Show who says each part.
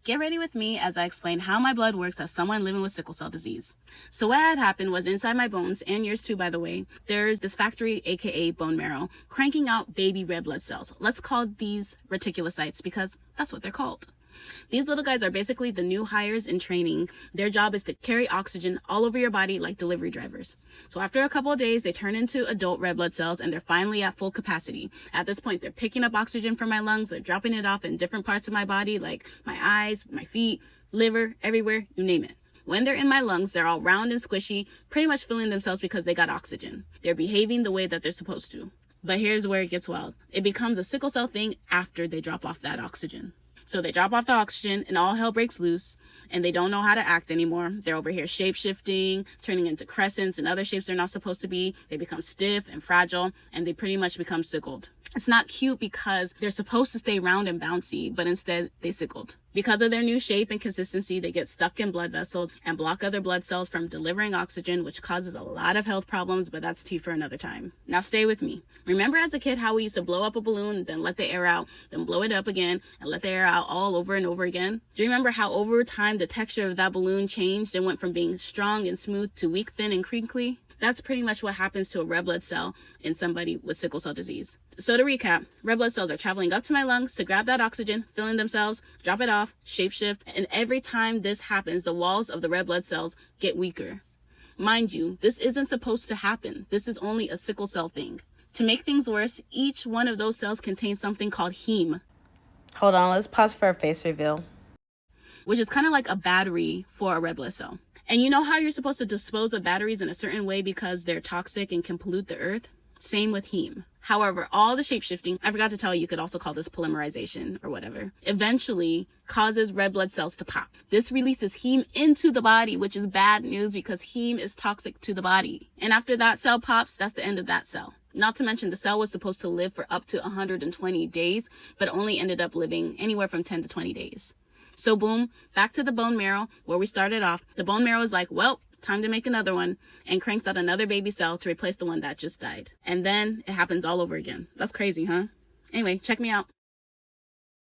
Speaker 1: Get ready with me as I explain how my blood works as someone living with sickle cell disease. So what had happened was inside my bones, and yours too by the way, there's this factory, aka bone marrow, cranking out baby red blood cells. Let's call these reticulocytes because that's what they're called. These little guys are basically the new hires in training. Their job is to carry oxygen all over your body like delivery drivers. So after a couple of days, they turn into adult red blood cells and they're finally at full capacity. At this point, they're picking up oxygen from my lungs, they're dropping it off in different parts of my body like my eyes, my feet, liver, everywhere, you name it. When they're in my lungs, they're all round and squishy, pretty much filling themselves because they got oxygen. They're behaving the way that they're supposed to. But here's where it gets wild. It becomes a sickle cell thing after they drop off that oxygen. So they drop off the oxygen and all hell breaks loose and they don't know how to act anymore. They're over here shape-shifting, turning into crescents and other shapes they're not supposed to be. They become stiff and fragile and they pretty much become sickled. It's not cute because they're supposed to stay round and bouncy, but instead they sickled. Because of their new shape and consistency, they get stuck in blood vessels and block other blood cells from delivering oxygen, which causes a lot of health problems, but that's tea for another time. Now stay with me. Remember as a kid how we used to blow up a balloon, then let the air out, then blow it up again, and let the air out all over and over again? Do you remember how over time the texture of that balloon changed and went from being strong and smooth to weak, thin, and crinkly? That's pretty much what happens to a red blood cell in somebody with sickle cell disease. So to recap, red blood cells are traveling up to my lungs to grab that oxygen, filling themselves, drop it off, shapeshift, and every time this happens, the walls of the red blood cells get weaker. Mind you, this isn't supposed to happen. This is only a sickle cell thing. To make things worse, each one of those cells contains something called heme.
Speaker 2: Hold on, let's pause for a face reveal.
Speaker 1: Which is kind of like a battery for a red blood cell. And you know how you're supposed to dispose of batteries in a certain way because they're toxic and can pollute the earth? Same with heme. However, all the shapeshifting, I forgot to tell you could also call this polymerization or whatever, eventually causes red blood cells to pop. This releases heme into the body, which is bad news because heme is toxic to the body. And after that cell pops, that's the end of that cell. Not to mention the cell was supposed to live for up to 120 days, but only ended up living anywhere from 10 to 20 days. So boom, back to the bone marrow where we started off. The bone marrow is like, well, time to make another one, and cranks out another baby cell to replace the one that just died. And then it happens all over again. That's crazy, huh? Anyway, check me out.